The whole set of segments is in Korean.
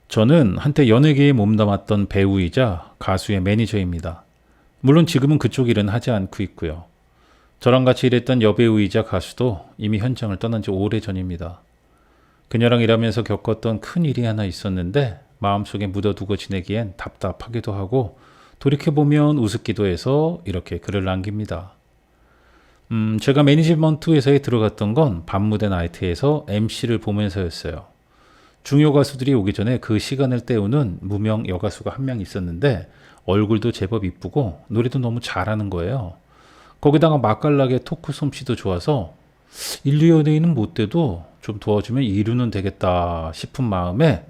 저는 한때 연예계에 몸담았던 배우이자 가수의 매니저입니다. 물론 지금은 그쪽 일은 하지 않고 있고요. 저랑 같이 일했던 여배우이자 가수도 이미 현장을 떠난 지 오래전입니다. 그녀랑 일하면서 겪었던 큰 일이 하나 있었는데 마음속에 묻어두고 지내기엔 답답하기도 하고 돌이켜보면 우습기도 해서 이렇게 글을 남깁니다. 제가 매니지먼트 회사에 들어갔던 건 밤무대 나이트에서 MC를 보면서였어요. 중요 가수들이 오기 전에 그 시간을 때우는 무명 여가수가 한 명 있었는데 얼굴도 제법 이쁘고 노래도 너무 잘하는 거예요. 거기다가 맛깔나게 토크 솜씨도 좋아서 인류 연예인은 못 돼도 좀 도와주면 이루는 되겠다 싶은 마음에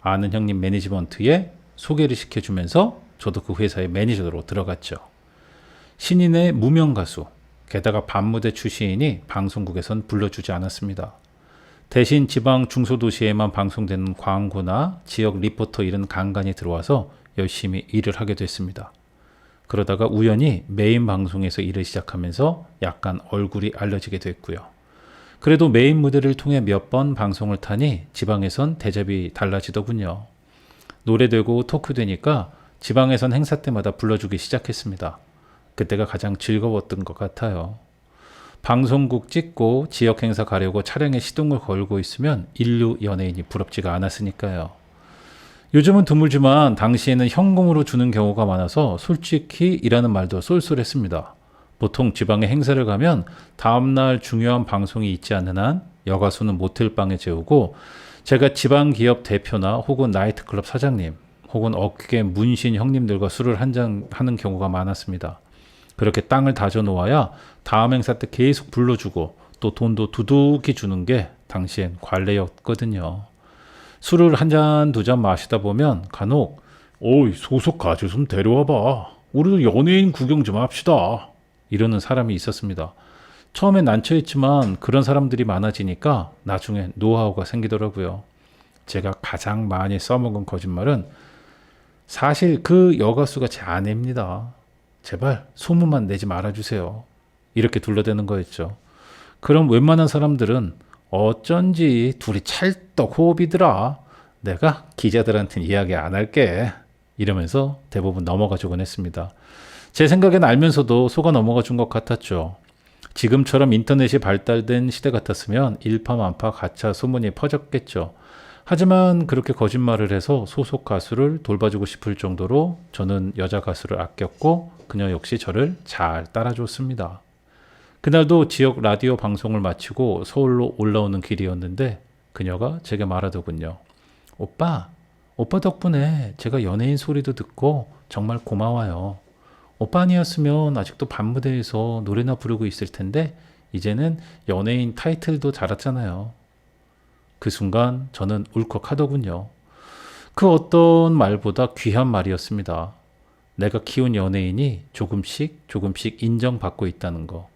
아는 형님 매니지먼트에 소개를 시켜주면서 저도 그 회사의 매니저로 들어갔죠. 신인의 무명 가수, 게다가 밤무대 출신이니 방송국에선 불러주지 않았습니다. 대신 지방 중소도시에만 방송되는 광고나 지역 리포터 일은 간간히 들어와서 열심히 일을 하게 됐습니다. 그러다가 우연히 메인 방송에서 일을 시작하면서 약간 얼굴이 알려지게 됐고요. 그래도 메인 무대를 통해 몇 번 방송을 타니 지방에선 대접이 달라지더군요. 노래되고 토크되니까 지방에선 행사 때마다 불러주기 시작했습니다. 그때가 가장 즐거웠던 것 같아요. 방송국 찍고 지역 행사 가려고 차량에 시동을 걸고 있으면 인류 연예인이 부럽지가 않았으니까요. 요즘은 드물지만 당시에는 현금으로 주는 경우가 많아서 솔직히 이라는 말도 쏠쏠했습니다. 보통 지방에 행사를 가면 다음날 중요한 방송이 있지 않는 한 여가수는 모텔방에 재우고 제가 지방 기업 대표나 혹은 나이트클럽 사장님 혹은 업계 문신 형님들과 술을 한잔 하는 경우가 많았습니다. 그렇게 땅을 다져 놓아야 다음 행사 때 계속 불러주고 또 돈도 두둑이 주는 게 당시엔 관례였거든요. 술을 한 잔, 두 잔 마시다 보면 간혹 어이 소속 가수 좀 데려와봐. 우리도 연예인 구경 좀 합시다. 이러는 사람이 있었습니다. 처음엔 난처했지만 그런 사람들이 많아지니까 나중에 노하우가 생기더라고요. 제가 가장 많이 써먹은 거짓말은 사실 그 여가수가 제 아내입니다. 제발 소문만 내지 말아주세요. 이렇게 둘러대는 거였죠. 그럼 웬만한 사람들은 어쩐지 둘이 찰떡 호흡이더라. 내가 기자들한테는 이야기 안 할게. 이러면서 대부분 넘어가 주곤 했습니다. 제 생각엔 알면서도 속아 넘어가 준 것 같았죠. 지금처럼 인터넷이 발달된 시대 같았으면 일파만파 가짜 소문이 퍼졌겠죠. 하지만 그렇게 거짓말을 해서 소속 가수를 돌봐주고 싶을 정도로 저는 여자 가수를 아꼈고 그녀 역시 저를 잘 따라줬습니다. 그날도 지역 라디오 방송을 마치고 서울로 올라오는 길이었는데 그녀가 제게 말하더군요. 오빠 덕분에 제가 연예인 소리도 듣고 정말 고마워요. 오빠 아니었으면 아직도 밤무대에서 노래나 부르고 있을 텐데 이제는 연예인 타이틀도 달았잖아요. 그 순간 저는 울컥하더군요. 그 어떤 말보다 귀한 말이었습니다. 내가 키운 연예인이 조금씩 인정받고 있다는 거.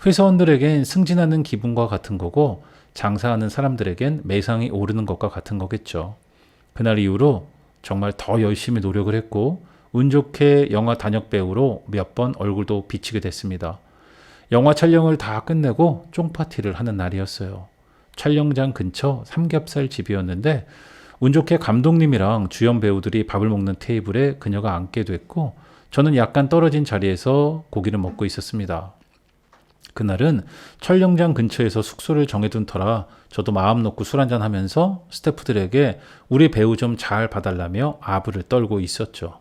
회사원들에겐 승진하는 기분과 같은 거고 장사하는 사람들에겐 매상이 오르는 것과 같은 거겠죠. 그날 이후로 정말 더 열심히 노력을 했고 운 좋게 영화 단역 배우로 몇 번 얼굴도 비치게 됐습니다. 영화 촬영을 다 끝내고 쫑파티를 하는 날이었어요. 촬영장 근처 삼겹살 집이었는데 운 좋게 감독님이랑 주연 배우들이 밥을 먹는 테이블에 그녀가 앉게 됐고 저는 약간 떨어진 자리에서 고기를 먹고 있었습니다. 그날은 촬영장 근처에서 숙소를 정해둔 터라 저도 마음 놓고 술 한잔 하면서 스태프들에게 우리 배우 좀 잘 봐달라며 아부를 떨고 있었죠.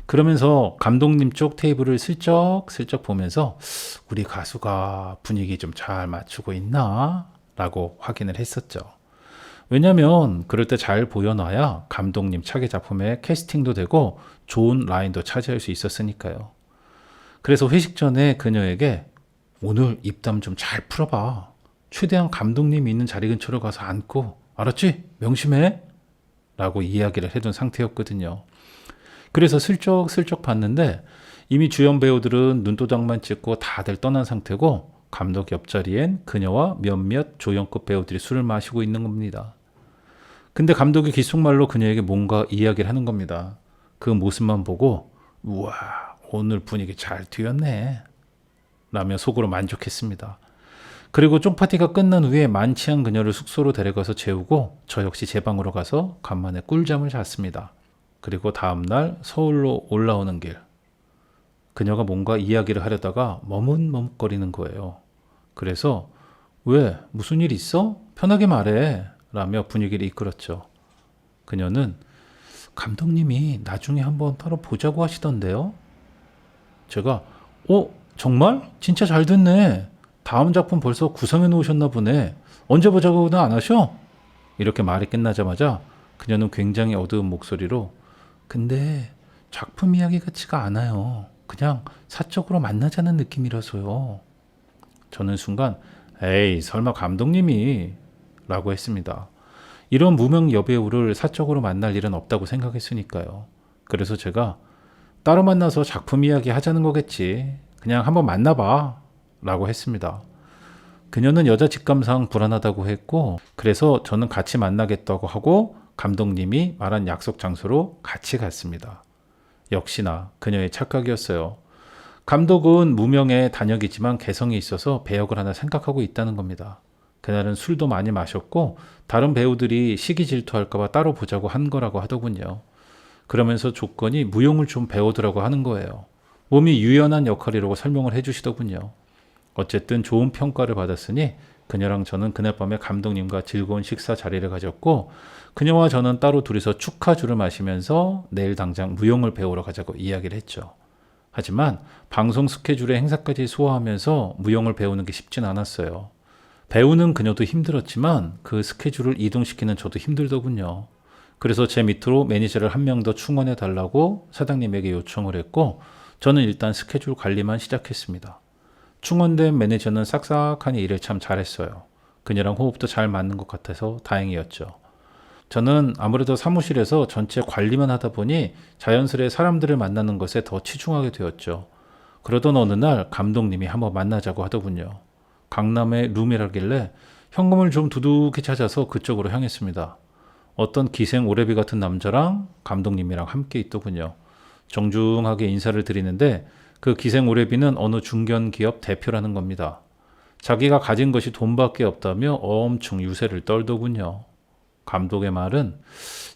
그러면서 감독님 쪽 테이블을 슬쩍슬쩍 보면서 우리 가수가 분위기 좀 잘 맞추고 있나? 라고 확인을 했었죠. 왜냐면 그럴 때 잘 보여놔야 감독님 차기 작품에 캐스팅도 되고 좋은 라인도 차지할 수 있었으니까요. 그래서 회식 전에 그녀에게 오늘 입담 좀 잘 풀어봐. 최대한 감독님이 있는 자리 근처로 가서 앉고 알았지? 명심해. 라고 이야기를 해둔 상태였거든요. 그래서 슬쩍슬쩍 봤는데 이미 주연 배우들은 눈도장만 찍고 다들 떠난 상태고 감독 옆자리엔 그녀와 몇몇 조연급 배우들이 술을 마시고 있는 겁니다. 근데 감독이 귓속말로 그녀에게 뭔가 이야기를 하는 겁니다. 그 모습만 보고 우와 오늘 분위기 잘 튀었네 라며 속으로 만족했습니다. 그리고 쫑파티가 끝난 후에 만취한 그녀를 숙소로 데려가서 재우고 저 역시 제 방으로 가서 간만에 꿀잠을 잤습니다. 그리고 다음날 서울로 올라오는 길, 그녀가 뭔가 이야기를 하려다가 머뭇머뭇거리는 거예요. 그래서 왜? 무슨 일 있어? 편하게 말해 라며 분위기를 이끌었죠. 그녀는 감독님이 나중에 한번 따로 보자고 하시던데요? 제가 정말? 진짜 잘 됐네. 다음 작품 벌써 구상해 놓으셨나 보네. 언제 보자고는 안 하셔? 이렇게 말이 끝나자마자 그녀는 굉장히 어두운 목소리로 근데 작품 이야기 같지가 않아요. 그냥 사적으로 만나자는 느낌이라서요. 저는 순간 에이 설마 감독님이 라고 했습니다. 이런 무명 여배우를 사적으로 만날 일은 없다고 생각했으니까요. 그래서 제가 따로 만나서 작품 이야기 하자는 거겠지. 그냥 한번 만나봐 라고 했습니다. 그녀는 여자 직감상 불안하다고 했고 그래서 저는 같이 만나겠다고 하고 감독님이 말한 약속 장소로 같이 갔습니다. 역시나 그녀의 착각이었어요. 감독은 무명의 단역이지만 개성이 있어서 배역을 하나 생각하고 있다는 겁니다. 그날은 술도 많이 마셨고 다른 배우들이 시기 질투할까봐 따로 보자고 한 거라고 하더군요. 그러면서 조건이 무용을 좀 배우더라고 하는 거예요. 몸이 유연한 역할이라고 설명을 해주시더군요. 어쨌든 좋은 평가를 받았으니 그녀랑 저는 그날 밤에 감독님과 즐거운 식사 자리를 가졌고 그녀와 저는 따로 둘이서 축하주를 마시면서 내일 당장 무용을 배우러 가자고 이야기를 했죠. 하지만 방송 스케줄에 행사까지 소화하면서 무용을 배우는 게 쉽진 않았어요. 배우는 그녀도 힘들었지만 그 스케줄을 이동시키는 저도 힘들더군요. 그래서 제 밑으로 매니저를 한 명 더 충원해 달라고 사장님에게 요청을 했고 저는 일단 스케줄 관리만 시작했습니다. 충원된 매니저는 싹싹하니 일을 참 잘했어요. 그녀랑 호흡도 잘 맞는 것 같아서 다행이었죠. 저는 아무래도 사무실에서 전체 관리만 하다 보니 자연스레 사람들을 만나는 것에 더 치중하게 되었죠. 그러던 어느 날 감독님이 한번 만나자고 하더군요. 강남의 룸이라길래 현금을 좀 두둑히 찾아서 그쪽으로 향했습니다. 어떤 기생 오래비 같은 남자랑 감독님이랑 함께 있더군요. 정중하게 인사를 드리는데 그 기생 오래비는 어느 중견기업 대표라는 겁니다. 자기가 가진 것이 돈밖에 없다며 엄청 유세를 떨더군요. 감독의 말은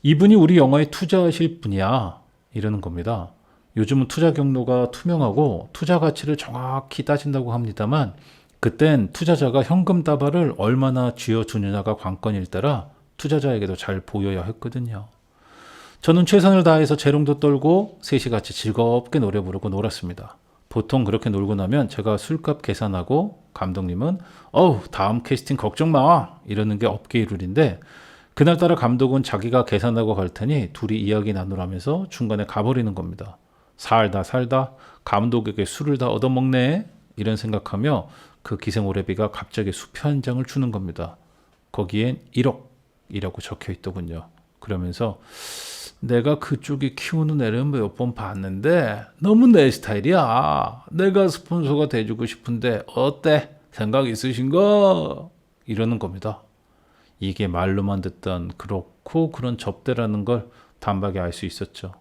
이분이 우리 영화에 투자하실 분이야 이러는 겁니다. 요즘은 투자 경로가 투명하고 투자 가치를 정확히 따진다고 합니다만 그땐 투자자가 현금 다발을 얼마나 쥐어주느냐가 관건일 때라 투자자에게도 잘 보여야 했거든요. 저는 최선을 다해서 재롱도 떨고 셋이 같이 즐겁게 노래 부르고 놀았습니다. 보통 그렇게 놀고 나면 제가 술값 계산하고 감독님은 다음 캐스팅 걱정 마 이러는 게 업계의 룰인데 그날따라 감독은 자기가 계산하고 갈 테니 둘이 이야기 나누라면서 중간에 가버리는 겁니다. 살다 감독에게 술을 다 얻어먹네 이런 생각하며 그 기생오래비가 갑자기 수표 한 장을 주는 겁니다. 거기엔 1억이라고 적혀 있더군요. 그러면서 내가 그쪽이 키우는 애를 몇 번 봤는데 너무 내 스타일이야. 내가 스폰서가 돼주고 싶은데 어때? 생각 있으신가? 이러는 겁니다. 이게 말로만 듣던 그렇고 그런 접대라는 걸 단박에 알 수 있었죠.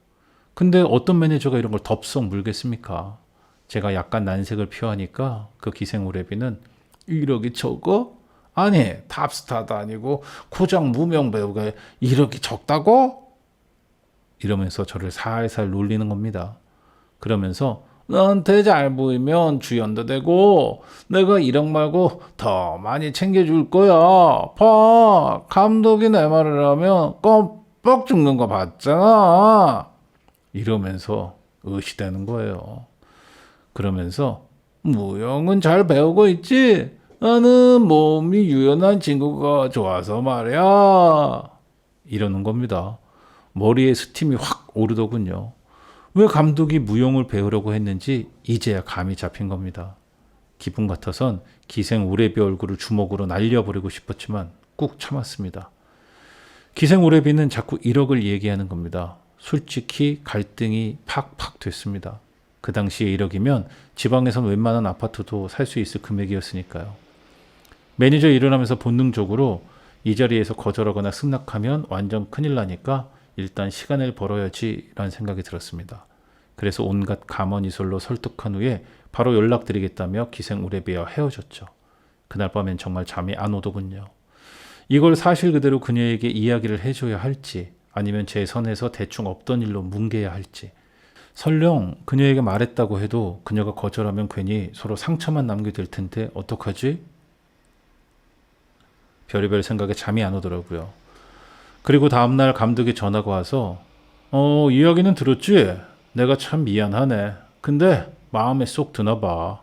근데 어떤 매니저가 이런 걸 덥석 물겠습니까? 제가 약간 난색을 표하니까 그 기생오래비는 1억이 적어? 아니 탑스타도 아니고 고장 무명 배우가 1억이 적다고? 이러면서 저를 살살 놀리는 겁니다. 그러면서 너한테 잘 보이면 주연도 되고 내가 1억 말고 더 많이 챙겨줄 거야. 봐 감독이 내 말을 하면 껌뻑 죽는 거 봤잖아. 이러면서 의시되는 거예요. 그러면서 무용은 잘 배우고 있지? 나는 몸이 유연한 친구가 좋아서 말이야. 이러는 겁니다. 머리에 스팀이 확 오르더군요. 왜 감독이 무용을 배우려고 했는지 이제야 감이 잡힌 겁니다. 기분 같아선 기생 오래비 얼굴을 주먹으로 날려버리고 싶었지만 꾹 참았습니다. 기생 오래비는 자꾸 1억을 얘기하는 겁니다. 솔직히 갈등이 팍팍 됐습니다. 그 당시에 1억이면 지방에선 웬만한 아파트도 살 수 있을 금액이었으니까요. 매니저 일어나면서 본능적으로 이 자리에서 거절하거나 승낙하면 완전 큰일 나니까 일단 시간을 벌어야지 라는 생각이 들었습니다. 그래서 온갖 감언이설로 설득한 후에 바로 연락드리겠다며 기생 오래비와 헤어졌죠. 그날 밤엔 정말 잠이 안 오더군요. 이걸 사실 그대로 그녀에게 이야기를 해줘야 할지 아니면 제 선에서 대충 없던 일로 뭉개야 할지, 설령 그녀에게 말했다고 해도 그녀가 거절하면 괜히 서로 상처만 남게 될 텐데 어떡하지? 별의별 생각에 잠이 안 오더라고요. 그리고 다음날 감독이 전화가 와서 이야기는 들었지? 내가 참 미안하네. 근데 마음에 쏙 드나 봐.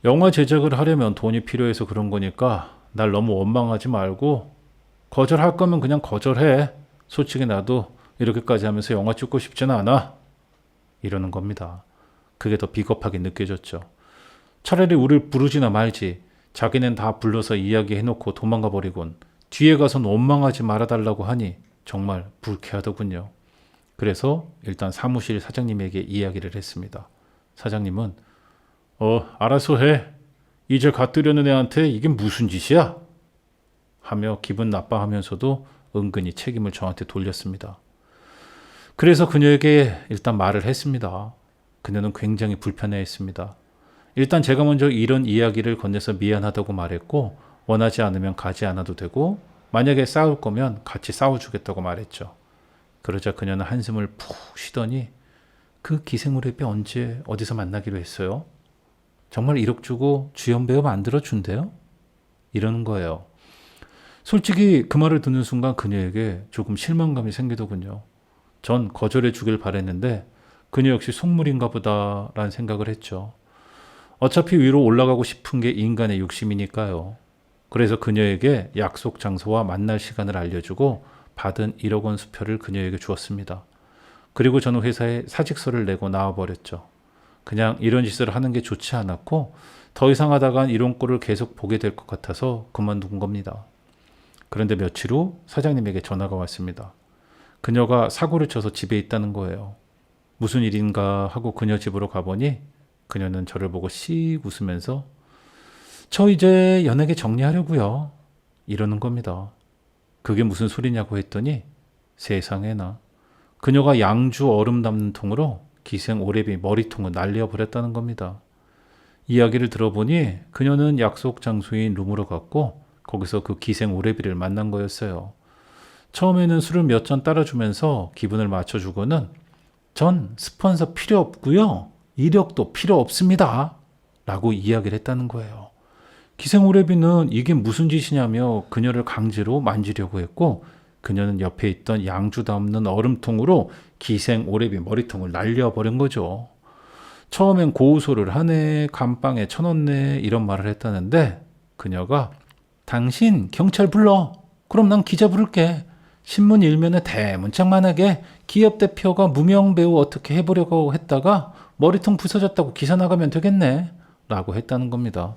영화 제작을 하려면 돈이 필요해서 그런 거니까 날 너무 원망하지 말고 거절할 거면 그냥 거절해. 솔직히 나도 이렇게까지 하면서 영화 찍고 싶지는 않아. 이러는 겁니다. 그게 더 비겁하게 느껴졌죠. 차라리 우릴 부르지나 말지. 자기는 다 불러서 이야기해놓고 도망가 버리곤 뒤에 가선 원망하지 말아달라고 하니 정말 불쾌하더군요. 그래서 일단 사무실 사장님에게 이야기를 했습니다. 사장님은 알아서 해. 이제 갖들려는 애한테 이게 무슨 짓이야? 하며 기분 나빠하면서도 은근히 책임을 저한테 돌렸습니다. 그래서 그녀에게 일단 말을 했습니다. 그녀는 굉장히 불편해했습니다. 일단 제가 먼저 이런 이야기를 건네서 미안하다고 말했고 원하지 않으면 가지 않아도 되고 만약에 싸울 거면 같이 싸워주겠다고 말했죠. 그러자 그녀는 한숨을 푹 쉬더니 그 기생오래비 언제 어디서 만나기로 했어요? 정말 1억 주고 주연 배우 만들어준대요? 이러는 거예요. 솔직히 그 말을 듣는 순간 그녀에게 조금 실망감이 생기더군요. 전 거절해 주길 바랬는데 그녀 역시 속물인가 보다라는 생각을 했죠. 어차피 위로 올라가고 싶은 게 인간의 욕심이니까요. 그래서 그녀에게 약속 장소와 만날 시간을 알려주고 받은 1억 원 수표를 그녀에게 주었습니다. 그리고 저는 회사에 사직서를 내고 나와버렸죠. 그냥 이런 짓을 하는 게 좋지 않았고 더 이상 하다간 이런 꼴을 계속 보게 될 것 같아서 그만둔 겁니다. 그런데 며칠 후 사장님에게 전화가 왔습니다. 그녀가 사고를 쳐서 집에 있다는 거예요. 무슨 일인가 하고 그녀 집으로 가보니 그녀는 저를 보고 씩 웃으면서 저 이제 연예계 정리하려고요. 이러는 겁니다. 그게 무슨 소리냐고 했더니 세상에나 그녀가 양주 얼음 담는 통으로 기생 오래비 머리통을 날려버렸다는 겁니다. 이야기를 들어보니 그녀는 약속 장소인 룸으로 갔고 거기서 그 기생 오래비를 만난 거였어요. 처음에는 술을 몇 잔 따라주면서 기분을 맞춰주고는 전 스폰서 필요 없고요. 이력도 필요 없습니다. 라고 이야기를 했다는 거예요. 기생 오래비는 이게 무슨 짓이냐며 그녀를 강제로 만지려고 했고 그녀는 옆에 있던 양주 담는 얼음통으로 기생 오래비 머리통을 날려버린 거죠. 처음엔 고우소를 하네, 감방에 쳐넣네 이런 말을 했다는데 그녀가 당신 경찰 불러. 그럼 난 기자 부를게. 신문 일면에 대문짝만하게 기업 대표가 무명 배우 어떻게 해보려고 했다가 머리통 부서졌다고 기사 나가면 되겠네. 라고 했다는 겁니다.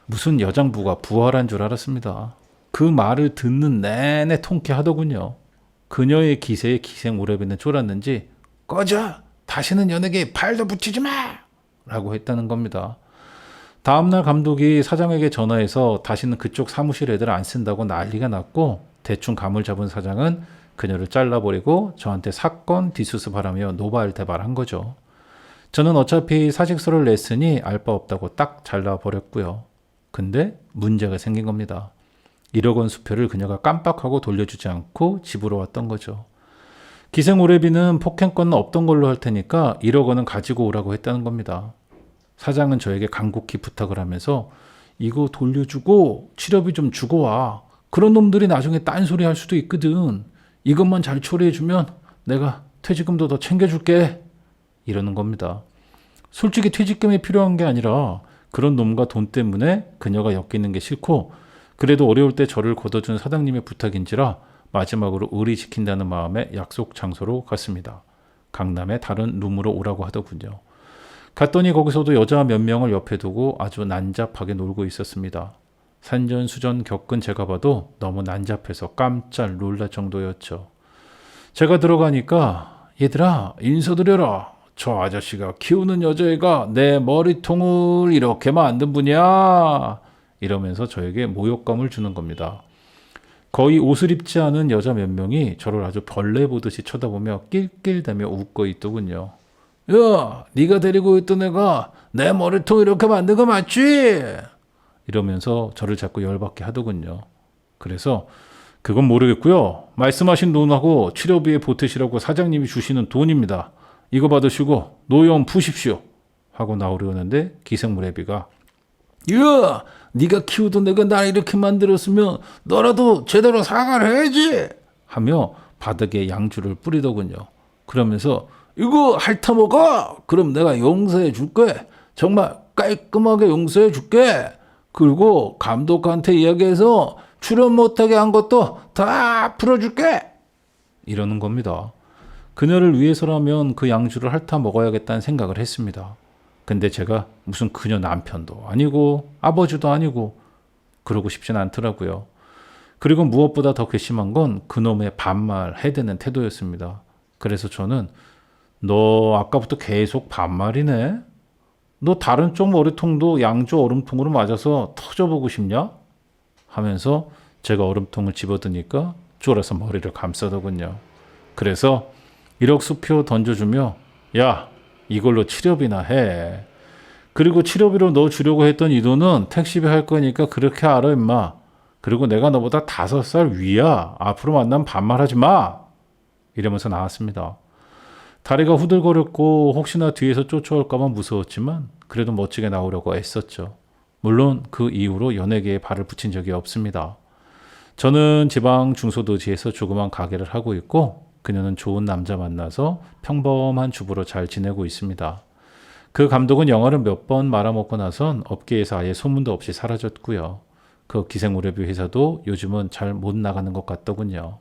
무슨 여장부가 부활한 줄 알았습니다. 그 말을 듣는 내내 통쾌하더군요. 그녀의 기세에 기생 오래비는 쫄았는지 꺼져! 다시는 연예계에 발도 붙이지 마! 라고 했다는 겁니다. 다음날 감독이 사장에게 전화해서 다시는 그쪽 사무실 애들 안 쓴다고 난리가 났고 대충 감을 잡은 사장은 그녀를 잘라버리고 저한테 사건 뒷수습하라며 노발대발한 거죠. 저는 어차피 사직서를 냈으니 알 바 없다고 딱 잘라버렸고요. 근데 문제가 생긴 겁니다. 1억 원 수표를 그녀가 깜빡하고 돌려주지 않고 집으로 왔던 거죠. 기생 오래비는 폭행권은 없던 걸로 할 테니까 1억 원은 가지고 오라고 했다는 겁니다. 사장은 저에게 간곡히 부탁을 하면서 이거 돌려주고 치료비 좀 주고 와. 그런 놈들이 나중에 딴소리 할 수도 있거든. 이것만 잘 처리해주면 내가 퇴직금도 더 챙겨줄게. 이러는 겁니다. 솔직히 퇴직금이 필요한 게 아니라 그런 놈과 돈 때문에 그녀가 엮이는 게 싫고 그래도 어려울 때 저를 걷어준 사장님의 부탁인지라 마지막으로 의리 지킨다는 마음에 약속 장소로 갔습니다. 강남의 다른 룸으로 오라고 하더군요. 갔더니 거기서도 여자 몇 명을 옆에 두고 아주 난잡하게 놀고 있었습니다. 산전수전 겪은 제가 봐도 너무 난잡해서 깜짝 놀랄 정도였죠. 제가 들어가니까 얘들아 인사드려라. 저 아저씨가 키우는 여자애가 내 머리통을 이렇게 만든 분이야. 이러면서 저에게 모욕감을 주는 겁니다. 거의 옷을 입지 않은 여자 몇 명이 저를 아주 벌레 보듯이 쳐다보며 낄낄대며 웃고 있더군요. 야, 네가 데리고 있던 애가 내 머리통 이렇게 만든 거 맞지? 이러면서 저를 자꾸 열받게 하더군요. 그래서 그건 모르겠고요. 말씀하신 돈하고 치료비에 보태시라고 사장님이 주시는 돈입니다. 이거 받으시고 노여움 푸십시오. 하고 나오려는데 기생물애비가 야, 네가 키우던 애가 나 이렇게 만들었으면 너라도 제대로 사과를 해야지 하며 바닥에 양주를 뿌리더군요. 그러면서 이거 핥아먹어. 그럼 내가 용서해 줄게. 정말 깔끔하게 용서해 줄게. 그리고 감독한테 이야기해서 출연 못하게 한 것도 다 풀어줄게. 이러는 겁니다. 그녀를 위해서라면 그 양주를 핥아 먹어야겠다는 생각을 했습니다. 근데 제가 무슨 그녀 남편도 아니고 아버지도 아니고 그러고 싶진 않더라고요. 그리고 무엇보다 더 괘씸한 건 그놈의 반말 해대는 태도였습니다. 그래서 저는 너 아까부터 계속 반말이네? 너 다른 쪽 머리통도 양주 얼음통으로 맞아서 터져보고 싶냐? 하면서 제가 얼음통을 집어드니까 쫄아서 머리를 감싸더군요. 그래서 1억 수표 던져주며 야, 이걸로 치료비나 해. 그리고 치료비로 너 주려고 했던 이 돈은 택시비 할 거니까 그렇게 알아 임마. 그리고 내가 너보다 5살 위야. 앞으로 만나면 반말하지 마. 이러면서 나왔습니다. 다리가 후들거렸고 혹시나 뒤에서 쫓아올까 봐 무서웠지만 그래도 멋지게 나오려고 애썼죠. 물론 그 이후로 연예계에 발을 붙인 적이 없습니다. 저는 지방 중소도시에서 조그만 가게를 하고 있고 그녀는 좋은 남자 만나서 평범한 주부로 잘 지내고 있습니다. 그 감독은 영화를 몇 번 말아먹고 나선 업계에서 아예 소문도 없이 사라졌고요. 그 기생무렵비 회사도 요즘은 잘 못 나가는 것 같더군요.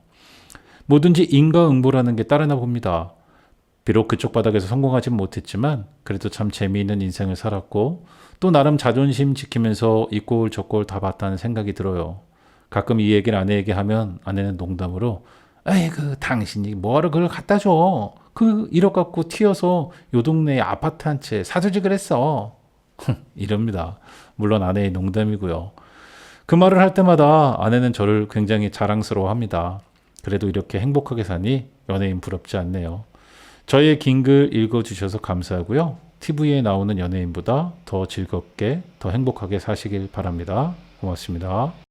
뭐든지 인과응보라는 게 따르나 봅니다. 비록 그쪽 바닥에서 성공하진 못했지만 그래도 참 재미있는 인생을 살았고 또 나름 자존심 지키면서 이 꼴 저 꼴 다 봤다는 생각이 들어요. 가끔 이 얘기를 아내에게 하면 아내는 농담으로 에이 당신이 뭐하러 그걸 갖다 줘. 그 1억 갖고 튀어서 요 동네에 아파트 한 채 사주지 그랬어. 이럽니다. 물론 아내의 농담이고요. 그 말을 할 때마다 아내는 저를 굉장히 자랑스러워합니다. 그래도 이렇게 행복하게 사니 연예인 부럽지 않네요. 저의 긴 글 읽어주셔서 감사하고요. TV에 나오는 연예인보다 더 즐겁게, 더 행복하게 사시길 바랍니다. 고맙습니다.